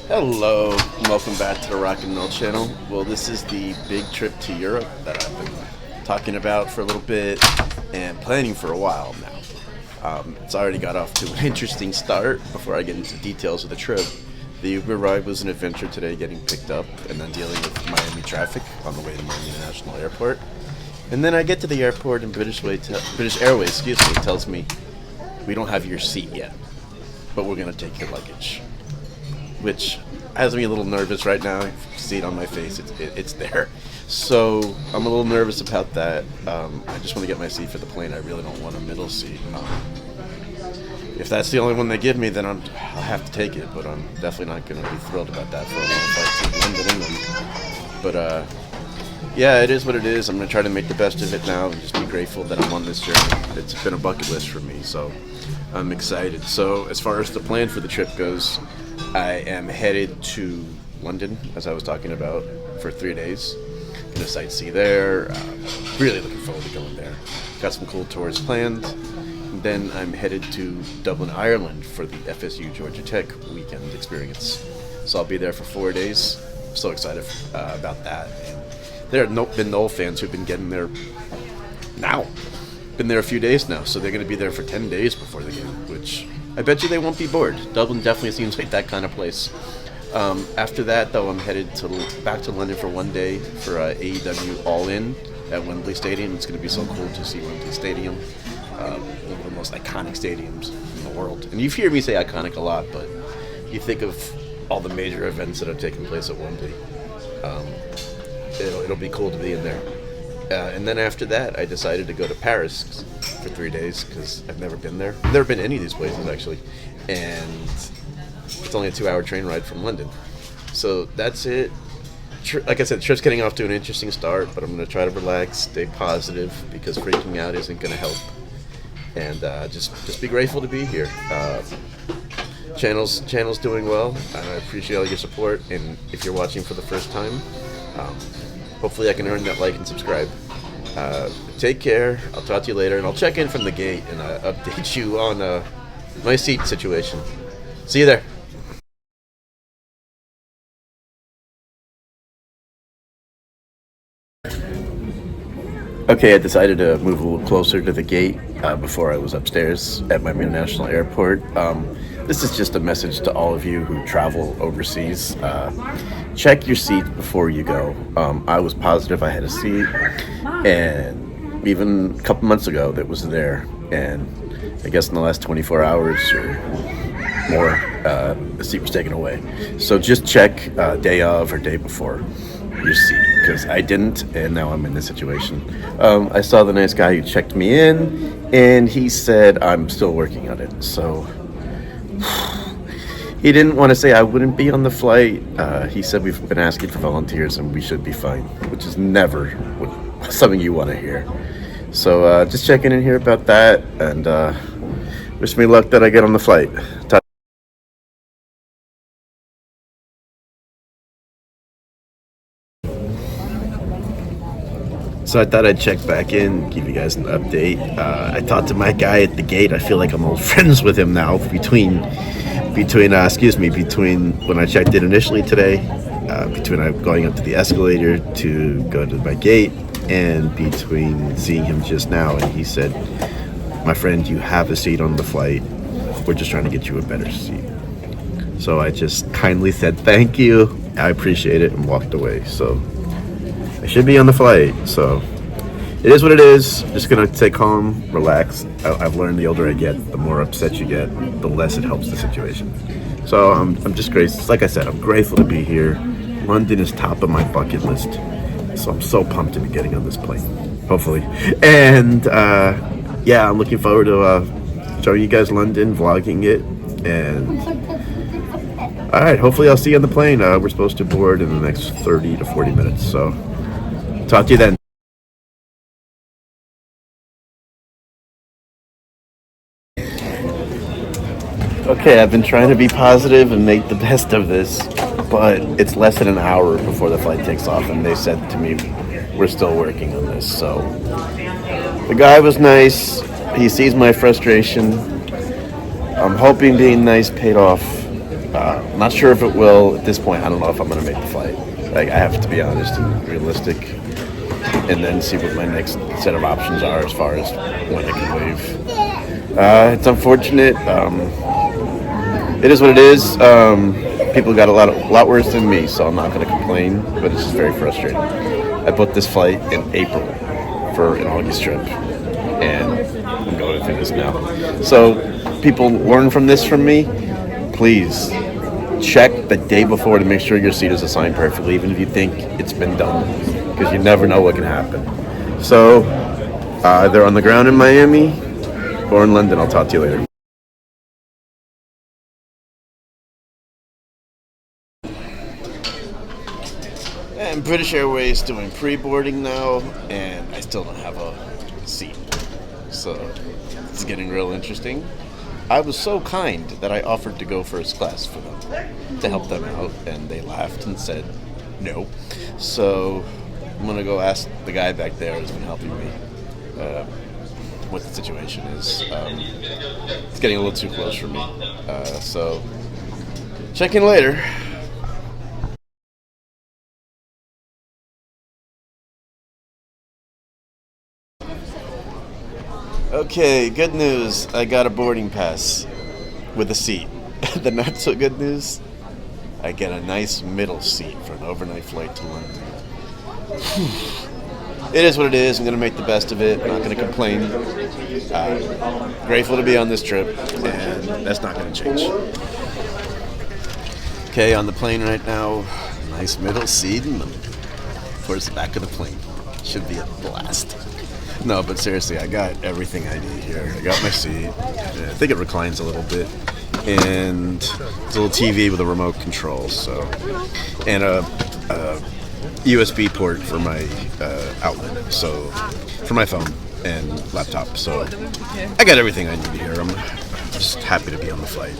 Hello, and welcome back to the Rock and Roll channel. Well, this is the big trip to Europe that I've been talking about for a little bit and planning for a while now. It's already got off to an interesting start. Before I get into details of the trip, the Uber ride was an adventure today, getting picked up and then dealing with Miami traffic on the way to Miami International Airport. And then I get to the airport and British Airways, tells me, we don't have your seat yet, but we're going to take your luggage. Which has me a little nervous right now. You see it on my face, it's there. So I'm a little nervous about that. I just want to get my seat for the plane. I really don't want a middle seat. If that's the only one they give me, then I'll have to take it, but I'm definitely not going to be thrilled about that for a long flight to London, England. But yeah, it is what it is. I'm going to try to make the best of it now and just be grateful that I'm on this journey. It's been a bucket list for me, so I'm excited. So as far as the plan for the trip goes, I am headed to London, as I was talking about, for 3 days. Gonna sightsee there. Really looking forward to going there. Got some cool tours planned. And then I'm headed to Dublin, Ireland for the FSU Georgia Tech weekend experience. So I'll be there for 4 days. I'm so excited about that. And there have been Noel fans who've been getting there now. Been there a few days now, so they're going to be there for 10 days before the game, which I bet you they won't be bored. Dublin definitely seems like that kind of place. After that, though, I'm headed back to London for 1 day for AEW All In at Wembley Stadium. It's going to be so cool to see Wembley Stadium, one of the most iconic stadiums in the world. And you hear me say iconic a lot, but you think of all the major events that have taken place at Wembley. It'll be cool to be in there. And then after that, I decided to go to Paris for 3 days because I've never been there. I've never been to any of these places, actually. And it's only a 2-hour train ride from London. So that's it. Like I said, the trip's getting off to an interesting start, but I'm going to try to relax, stay positive, because freaking out isn't going to help. And just be grateful to be here. Channel's doing well. I appreciate all your support. And if you're watching for the first time, hopefully I can earn that like and subscribe. Take care. I'll talk to you later, and I'll check in from the gate and update you on my seat situation. See you there. Okay, I decided to move a little closer to the gate before I was upstairs at Miami International Airport. This is just a message to all of you who travel overseas. Check your seat before you go. I was positive I had a seat, and even a couple months ago that was there, and I guess in the last 24 hours or more, the seat was taken away. So just check day of or day before your seat, because I didn't, and now I'm in this situation. I saw the nice guy who checked me in, and he said I'm still working on it. So he didn't want to say I wouldn't be on the flight. He said we've been asking for volunteers and we should be fine, which is never something you want to hear. So just checking in here about that, and wish me luck that I get on the flight. So I thought I'd check back in, give you guys an update. I talked to my guy at the gate. I feel like I'm old friends with him now. Between when I checked in initially today, between going up to the escalator to go to my gate, and between seeing him just now, and he said, "My friend, you have a seat on the flight. We're just trying to get you a better seat." So I just kindly said thank you. I appreciate it, and walked away. So I should be on the flight, so it is what it is. Just gonna stay calm, relax. I've learned the older I get, the more upset you get, the less it helps the situation. So I'm just grateful. Like I said, I'm grateful to be here. London is top of my bucket list, so I'm so pumped to be getting on this plane, hopefully. And yeah, I'm looking forward to showing you guys London, vlogging it, and all right, hopefully I'll see you on the plane. We're supposed to board in the next 30 to 40 minutes, so talk to you then. Okay, I've been trying to be positive and make the best of this, but it's less than an hour before the flight takes off, and they said to me, we're still working on this. So the guy was nice. He sees my frustration. I'm hoping being nice paid off. Not sure if it will at this point. I don't know if I'm going to make the flight. Like, I have to be honest and realistic, and then see what my next set of options are as far as when I can leave. It's unfortunate. It is what it is. People got a lot worse than me, so I'm not going to complain. But it's just very frustrating. I booked this flight in April for an August trip, and I'm going through this now. So people learn from this from me. Please check the day before to make sure your seat is assigned perfectly, even if you think it's been done, because you never know what can happen. So either on the ground in Miami or in London. I'll talk to you later. And British Airways doing pre-boarding now, and I still don't have a seat. So it's getting real interesting. I was so kind that I offered to go first class for them to help them out, and they laughed and said no. So I'm gonna go ask the guy back there who's been helping me what the situation is. It's getting a little too close for me. So check in later. Okay, good news. I got a boarding pass with a seat. The not so good news, I get a nice middle seat for an overnight flight to London. It is what it is. I'm going to make the best of it. I'm not going to complain. Grateful to be on this trip, and that's not going to change. Okay, on the plane right now. Nice middle seat and towards the back of the plane. Should be a blast. No, but seriously, I got everything I need here. I got my seat. I think it reclines a little bit. And it's a little TV with a remote control, so, and a USB port for my outlet, so for my phone and laptop. So I got everything I need here. I'm just happy to be on the flight.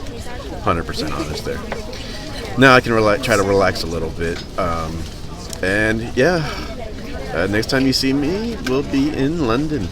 100% honest there. Now I can try to relax a little bit. And yeah, next time you see me, we'll be in London.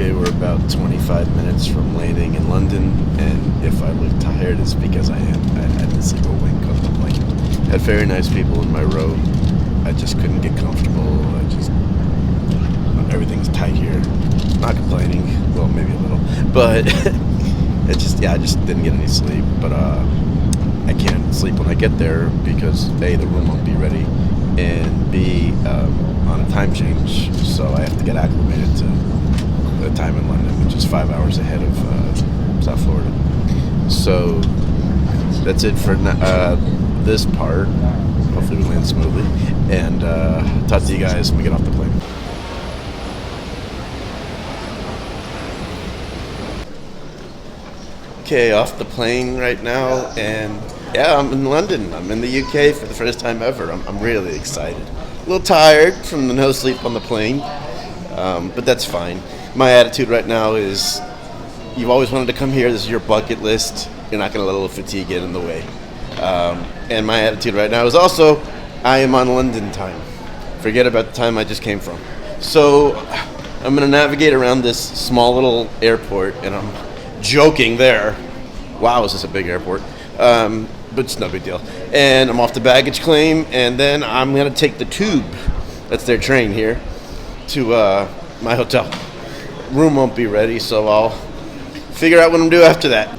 We're about 25 minutes from landing in London, and if I look tired, it's because I am. I had to go wink on the plane. Had very nice people in my row. I just couldn't get comfortable. Everything's tight here. Not complaining. Well, maybe a little, but I just didn't get any sleep. But I can't sleep when I get there because A, the room won't be ready, and B, on a time change, so I have to get acclimated to the time in London, which is 5 hours ahead of South Florida. So that's it for this part. Hopefully we land smoothly, and talk to you guys when we get off the plane. Okay, off the plane right now, and yeah, I'm in London. I'm in the UK for the first time ever. I'm really excited. A little tired from the no sleep on the plane, but that's fine. My attitude right now is, you've always wanted to come here. This is your bucket list. You're not going to let a little fatigue get in the way. And my attitude right now is also, I am on London time. Forget about the time I just came from. So I'm going to navigate around this small little airport, and I'm joking there. Wow, is this a big airport? But it's no big deal. And I'm off the baggage claim, and then I'm going to take the tube. That's their train here to my hotel. Room won't be ready, so I'll figure out what I'm doing after that.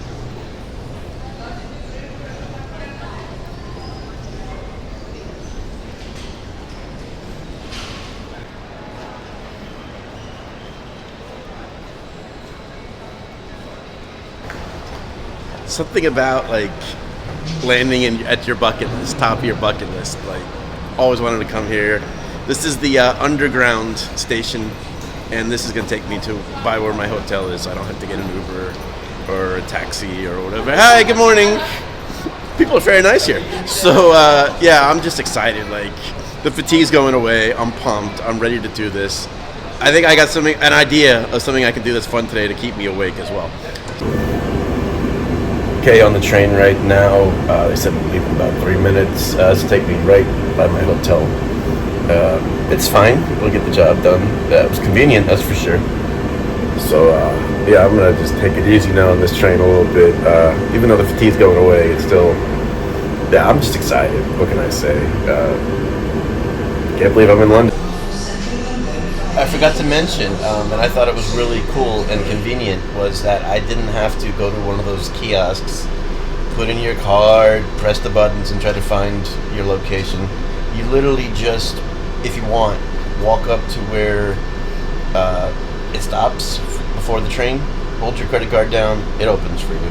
Something about like landing at your bucket list, top of your bucket list. Like, always wanted to come here. This is the underground station, and this is going to take me to by where my hotel is, so I don't have to get an Uber or a taxi or whatever. Hi, good morning. People are very nice here. So yeah, I'm just excited. Like, the fatigue's going away. I'm pumped. I'm ready to do this. I think I got an idea of something I can do that's fun today to keep me awake as well. Okay, on the train right now. They said we'll leave in about 3 minutes. This will take me right by my hotel. It's fine. We'll get the job done. It was convenient, that's for sure. So, yeah, I'm going to just take it easy now on this train a little bit. Even though the fatigue's going away, it's still... Yeah, I'm just excited. What can I say? Can't believe I'm in London. I forgot to mention, and I thought it was really cool and convenient, was that I didn't have to go to one of those kiosks, put in your card, press the buttons, and try to find your location. You literally just, if you want, walk up to where it stops before the train, hold your credit card down, it opens for you.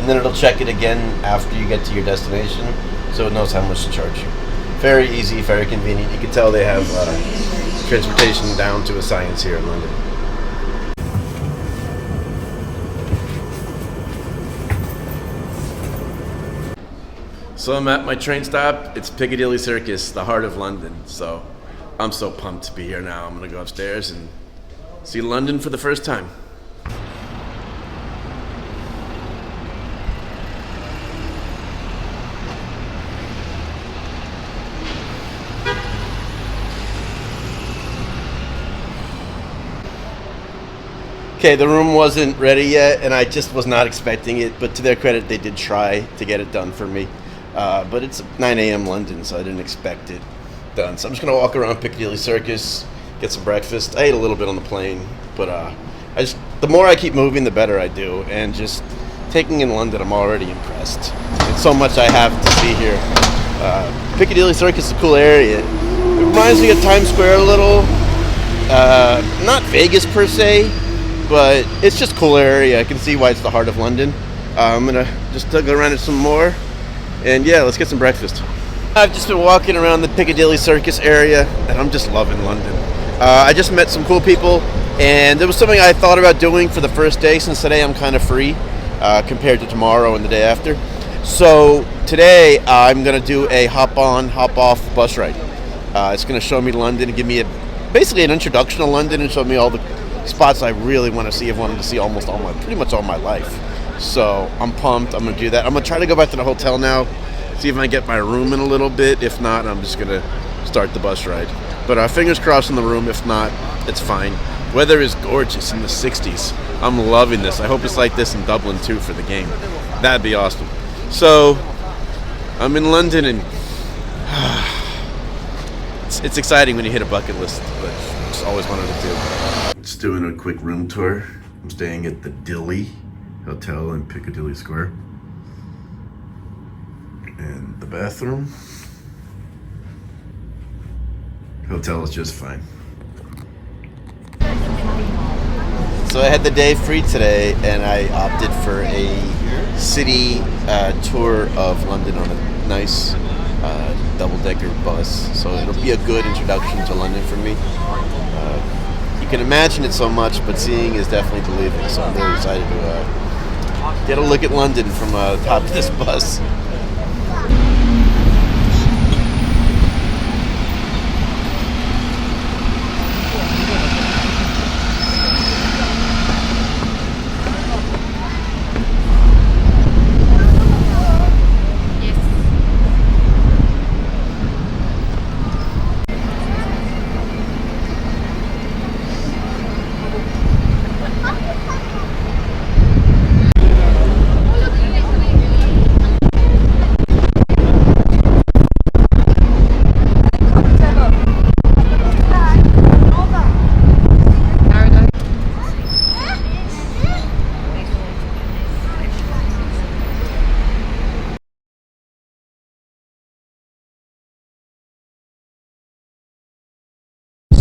And then it'll check it again after you get to your destination, so it knows how much to charge you. Very easy, very convenient. You can tell they have transportation down to a science here in London. So I'm at my train stop. It's Piccadilly Circus, the heart of London. So I'm so pumped to be here now. I'm gonna go upstairs and see London for the first time. Okay, the room wasn't ready yet, and I just was not expecting it, but to their credit, they did try to get it done for me. But it's 9 a.m. London, so I didn't expect it done. So I'm just gonna walk around Piccadilly Circus, get some breakfast. I ate a little bit on the plane, but the more I keep moving, the better I do. And just taking in London, I'm already impressed. It's so much I have to see here. Piccadilly Circus is a cool area. It reminds me of Times Square a little. Not Vegas per se, but it's just a cool area. I can see why it's the heart of London. I'm gonna just go around it some more, and yeah, let's get some breakfast. I've just been walking around the Piccadilly Circus area, and I'm just loving London. I just met some cool people, and there was something I thought about doing for the first day, since today I'm kind of free compared to tomorrow and the day after. So today I'm gonna do a hop-on, hop-off bus ride. It's gonna show me London and give me basically an introduction to London and show me all the spots I really want to see. I've wanted to see pretty much all my life. So I'm pumped. I'm gonna do that. I'm gonna try to go back to the hotel now, see if I can get my room in a little bit. If not, I'm just gonna start the bus ride. But fingers crossed in the room. If not, it's fine. Weather is gorgeous in the 60s. I'm loving this. I hope it's like this in Dublin too for the game. That'd be awesome. So I'm in London, and it's exciting when you hit a bucket list, but just always wanted to do. Just doing a quick room tour. I'm staying at the Dilly Hotel in Piccadilly Square. And the bathroom. Hotel is just fine. So I had the day free today, and I opted for a city tour of London on a nice double-decker bus. So it'll be a good introduction to London for me. You can imagine it so much, but seeing is definitely believing. So I'm very excited to get a look at London from the top of this bus.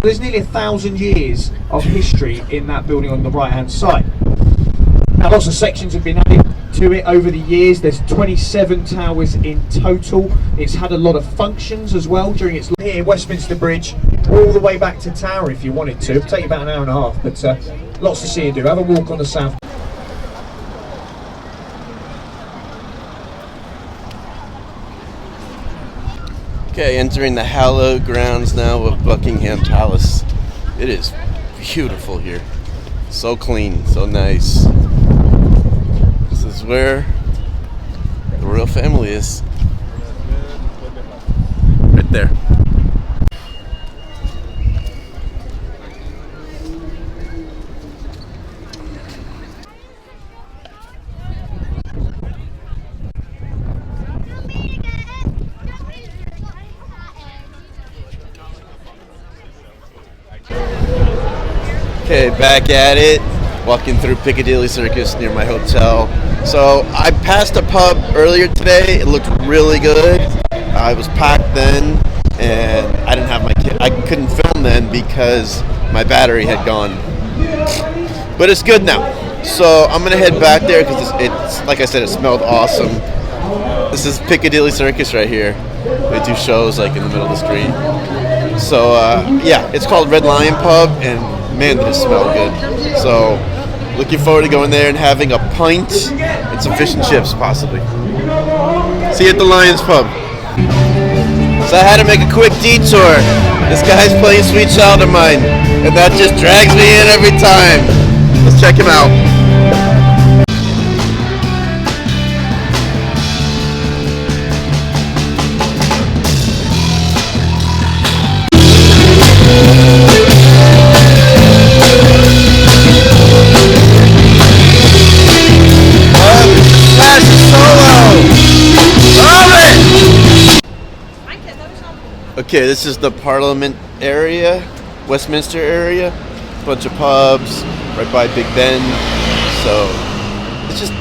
So there's nearly 1,000 years of history in that building on the right hand side. Now lots of sections have been added to it over the years. There's 27 towers in total. It's had a lot of functions as well during its here Westminster Bridge all the way back to Tower if you wanted to. It'll take you about an hour and a half, but lots to see and do. Have a walk on the south. Okay, entering the hallowed grounds now of Buckingham Palace. It is beautiful here. So clean, so nice. This is where the royal family is. Right there. Okay, back at it. Walking through Piccadilly Circus near my hotel. So I passed a pub earlier today. It looked really good. It was packed then, and I didn't have my kid. I couldn't film then because my battery had gone. But it's good now. So I'm gonna head back there because it's like I said, it smelled awesome. This is Piccadilly Circus right here. They do shows like in the middle of the screen. So yeah, it's called Red Lion Pub, and man, did it smell good. So looking forward to going there and having a pint and some fish and chips, possibly. See you at the Lions Pub. So I had to make a quick detour. This guy's playing Sweet Child of Mine, and that just drags me in every time. Let's check him out. Okay, this is the Parliament area, Westminster area. Bunch of pubs right by Big Ben. So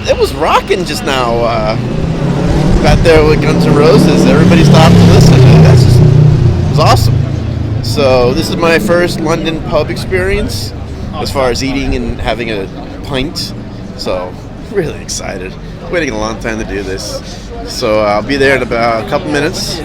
it was rocking just now. Got there with Guns N' Roses. Everybody stopped to listen. It was awesome. So this is my first London pub experience as far as eating and having a pint. So really excited. Waiting a long time to do this. So I'll be there in about a couple minutes.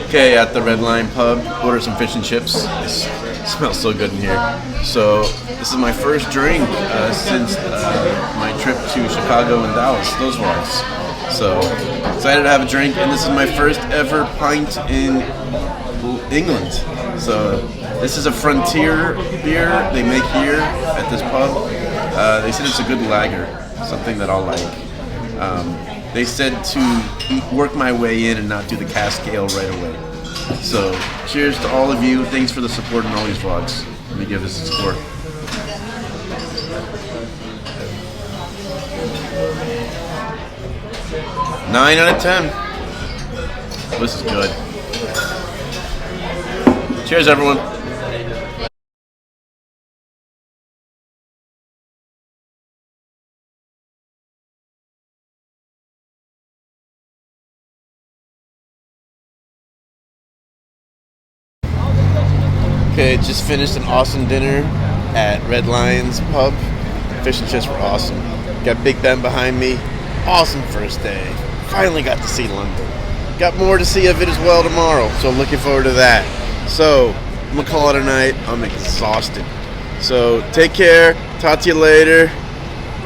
Okay, at the Red Lion Pub, order some fish and chips. It smells so good in here. So this is my first drink since my trip to Chicago and Dallas. Those ones. So excited to have a drink, and this is my first ever pint in England. So this is a Frontier beer they make here at this pub. They said it's a good lager, something that I'll like. They said to work my way in and not do the cask ale right away. So, cheers to all of you. Thanks for the support in all these vlogs. Let me give this a score. Nine out of 10. This is good. Cheers, everyone. Okay, just finished an awesome dinner at Red Lion's Pub. Fish and chips were awesome. Got Big Ben behind me. Awesome first day. Finally got to see London. Got more to see of it as well tomorrow, so I'm looking forward to that. So, I'm gonna call it a night. I'm exhausted. So, take care. Talk to you later.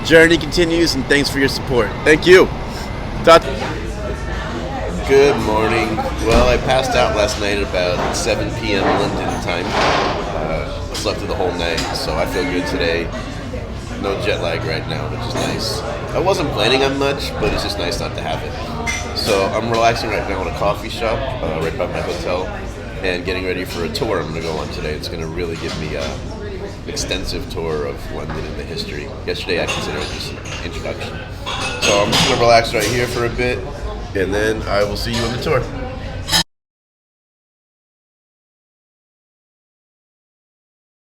Journey continues, and thanks for your support. Thank you. Good morning. Well, I passed out last night at about 7 p.m. London time. I slept through the whole night, so I feel good today. No jet lag right now, which is nice. I wasn't planning on much, but it's just nice not to have it. So I'm relaxing right now at a coffee shop right by my hotel and getting ready for a tour I'm going to go on today. It's going to really give me an extensive tour of London and the history. Yesterday I considered it just an introduction. So I'm just going to relax right here for a bit, and then I will see you on the tour.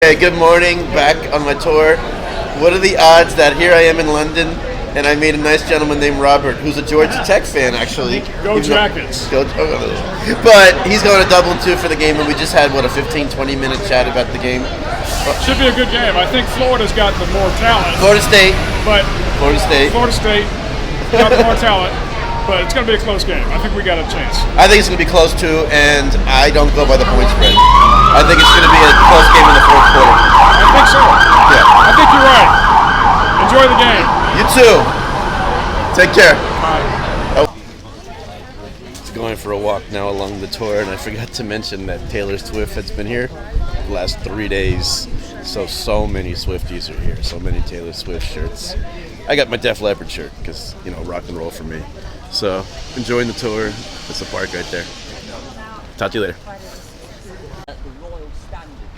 Hey, good morning, back on my tour. What are the odds that here I am in London and I meet a nice gentleman named Robert, who's a Georgia Tech fan, actually. Go Jackets. But he's going to double two for the game, and we just had, a 15-20 minute chat about the game. Should be a good game. I think Florida's got the more talent. Florida State got the more talent. but it's going to be a close game. I think we got a chance. I think it's going to be close too, and I don't go by the point spread. I think it's going to be a close game in the fourth quarter. I think so. Yeah. I think you're right. Enjoy the game. You too. Take care. Bye. Going for a walk now along the tour, and I forgot to mention that Taylor Swift has been here the last 3 days. So many Swifties are here. So many Taylor Swift shirts. I got my Def Leppard shirt because, you know, rock and roll for me. So enjoying the tour. That's the park right there. Talk to you later. The Royal Standard.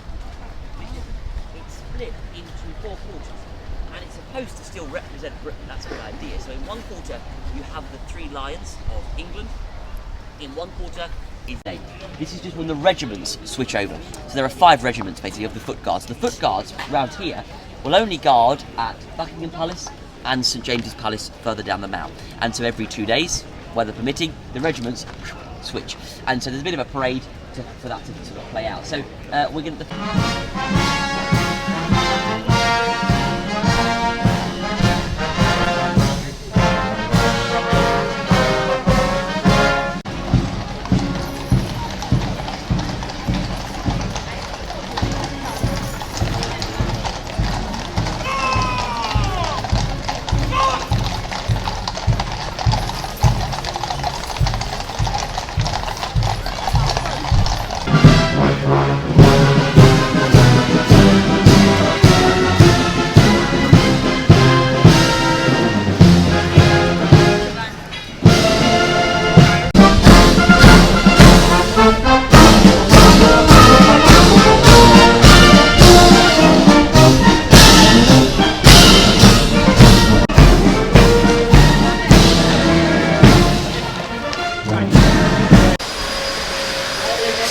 It's split into 4 quarters, and it's supposed to still represent Britain. That's the idea. So in one quarter you have the 3 lions of England. In one quarter is a. This is just when the regiments switch over. So there are 5 regiments basically of the foot guards. The foot guards round here will only guard at Buckingham Palace and St James's Palace further down the Mall. And so every 2 days, weather permitting, the regiments switch. And so there's a bit of a parade for that to sort of play out. So we're going to.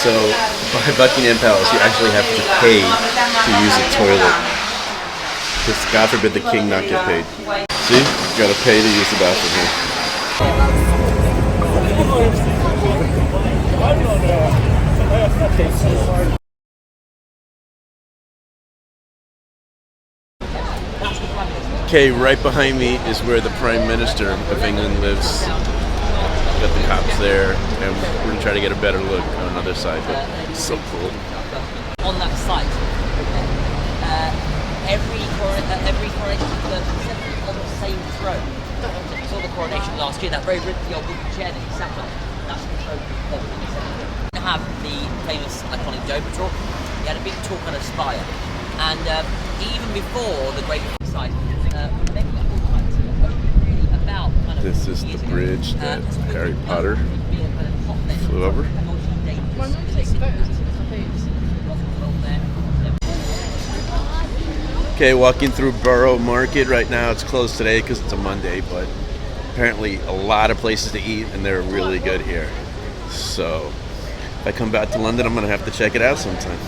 So, by Buckingham Palace, you actually have to pay to use a toilet. Because God forbid the king not get paid. See? You gotta pay to use the bathroom here. Okay, right behind me is where the Prime Minister of England lives. Got the cops there, and we're gonna try to get a better look on the other side, but it's so cool. On that site, every coronation is on the same throne. You saw the coronation last year, that very rickety old wooden chair that he sat on. That's the throne that he sat on. You have the famous iconic Dover tour. He had a big tour kind of spire, and even before the Great Site, many other sites really about kind of. This is the bridge that Harry Potter flew over. Okay, walking through Borough Market right now. It's closed today because it's a Monday, but apparently a lot of places to eat, and they're really good here. So if I come back to London, I'm going to have to check it out sometime.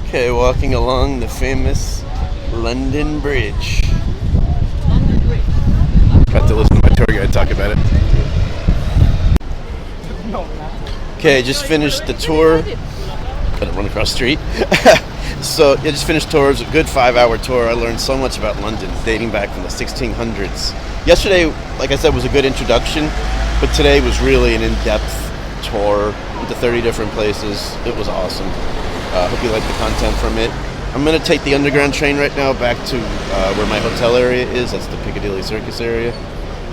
Okay, walking along the famous London Bridge. Got to listen to my tour guide talk about it. Okay, just finished the tour. Gotta run across the street. So, yeah, just finished tour. It was a good 5-hour tour. I learned so much about London, dating back from the 1600s. Yesterday, like I said, was a good introduction, but today was really an in-depth tour into 30 different places. It was awesome. Hope you like the content from it. I'm going to take the underground train right now back to where my hotel area is. That's the Piccadilly Circus area.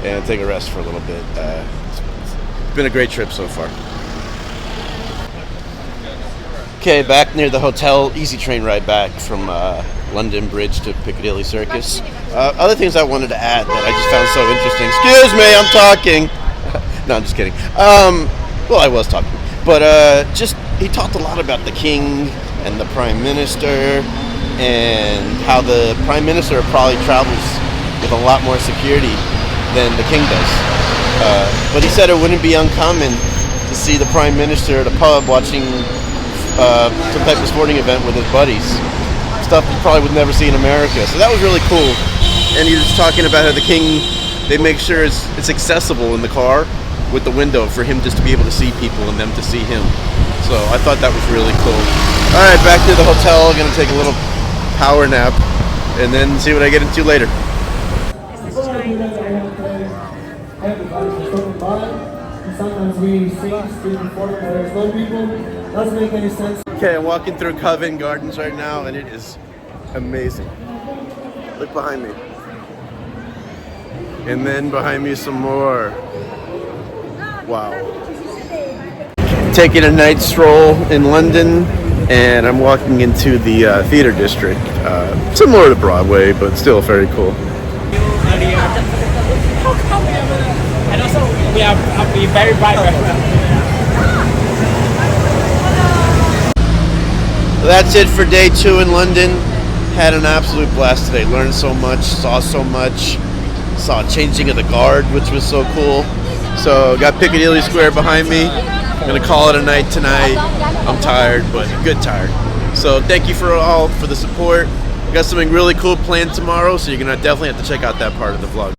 And take a rest for a little bit. It's been a great trip so far. Okay, back near the hotel. Easy train ride back from London Bridge to Piccadilly Circus. Other things I wanted to add that I just found so interesting. Excuse me, I'm talking. No, I'm just kidding. Well, I was talking. But just, he talked a lot about the king and the prime minister, and how the prime minister probably travels with a lot more security than the king does. But he said it wouldn't be uncommon to see the prime minister at a pub watching some type of sporting event with his buddies. Stuff you probably would never see in America. So that was really cool. And he was talking about how the king, they make sure it's accessible in the car. with the window for him just to be able to see people and them to see him. So I thought that was really cool. All right, back to the hotel. Gonna take a little power nap and then see what I get into later. Sometimes we see street before there's no people. Doesn't make any sense. Okay, I'm walking through Covent Gardens right now, and it is amazing. Look behind me. And then behind me some more. Wow. Taking a night stroll in London, and I'm walking into the theater district. Similar to Broadway, but still very cool. And also, we have a very bright reference. That's it for day 2 in London. Had an absolute blast today. Learned so much, saw so much. Saw changing of the guard, which was so cool. So got Piccadilly Square behind me. I'm gonna call it a night tonight. I'm tired, but good tired. So thank you for all for the support. Got something really cool planned tomorrow, so you're gonna definitely have to check out that part of the vlog.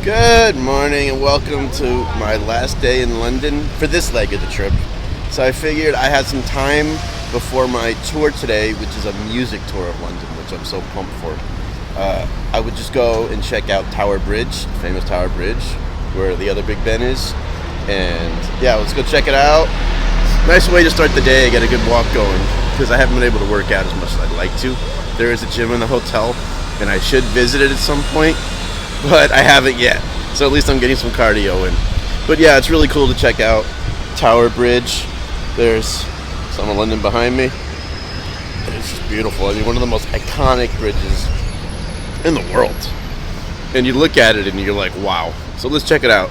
Good morning and welcome to my last day in London for this leg of the trip. So I figured I had some time before my tour today, which is a music tour of London, which I'm so pumped for. I would just go and check out Tower Bridge, famous Tower Bridge, where the other Big Ben is. And yeah, let's go check it out. Nice way to start the day, get a good walk going, because I haven't been able to work out as much as I'd like to. There is a gym in the hotel, and I should visit it at some point, but I haven't yet. So at least I'm getting some cardio in. But yeah, it's really cool to check out Tower Bridge. There's some of London behind me. And it's just beautiful. I mean, one of the most iconic bridges in the world. And you look at it and you're like, wow. So let's check it out.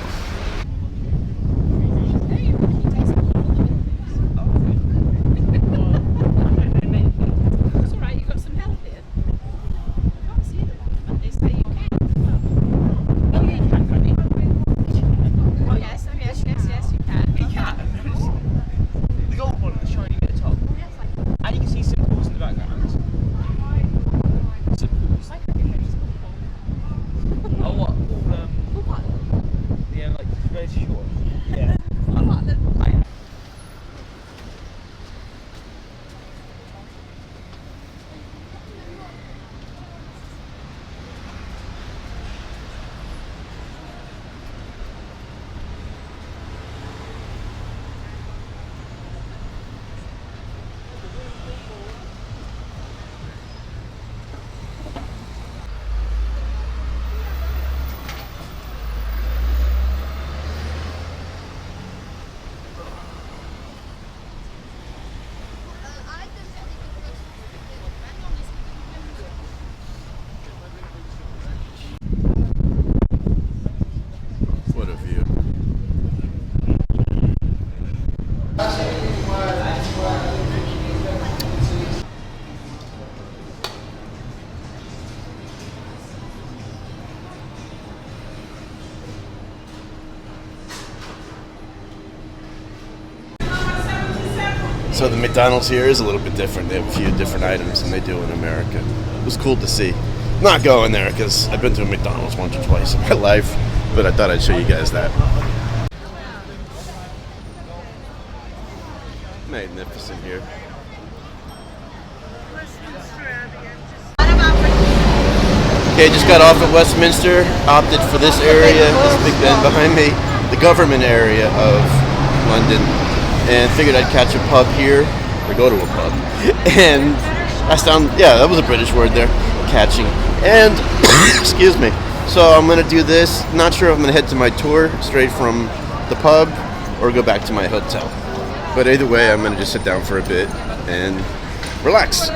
So the McDonald's here is a little bit different. They have a few different items than they do in America. It was cool to see. Not going there because I've been to a McDonald's once or twice in my life, but I thought I'd show you guys that. Magnificent here. Okay, just got off at Westminster, opted for this area, this Big Ben behind me, the government area of London, and figured I'd catch a pub here, or go to a pub, and I found, yeah, that was a British word there, catching, and, excuse me, so I'm going to do this, not sure if I'm going to head to my tour straight from the pub, or go back to my hotel, but either way, I'm going to just sit down for a bit, and relax.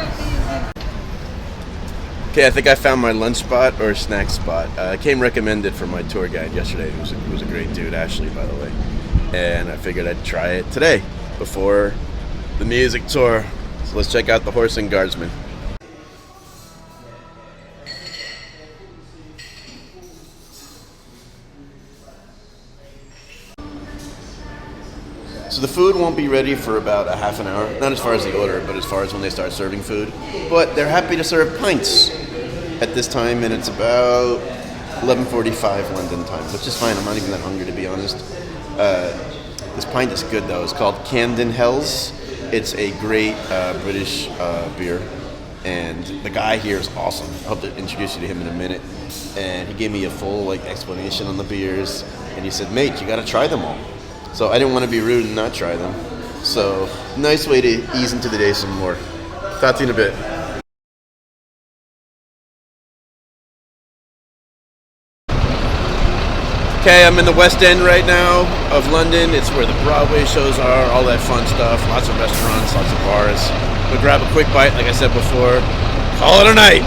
Okay, I think I found my lunch spot or snack spot. Came recommended from my tour guide yesterday. He was a great dude, Ashley, by the way. And I figured I'd try it today before the music tour. So let's check out the Horse and Guardsman. So the food won't be ready for about a half an hour. Not as far as the order, but as far as when they start serving food. But they're happy to serve pints. at this time, and it's about 11:45 London time, which is fine. I'm not even that hungry, to be honest. This pint is good, though. It's called Camden Hells. It's a great British beer, and the guy here is awesome. I'll have to introduce you to him in a minute. And he gave me a full explanation on the beers, and he said, "Mate, you got to try them all." So I didn't want to be rude and not try them. So nice way to ease into the day some more. Talk to you in a bit. Okay, I'm in the West End right now of London. It's where the Broadway shows are, all that fun stuff. Lots of restaurants, lots of bars. We'll grab a quick bite, like I said before. Call it a night.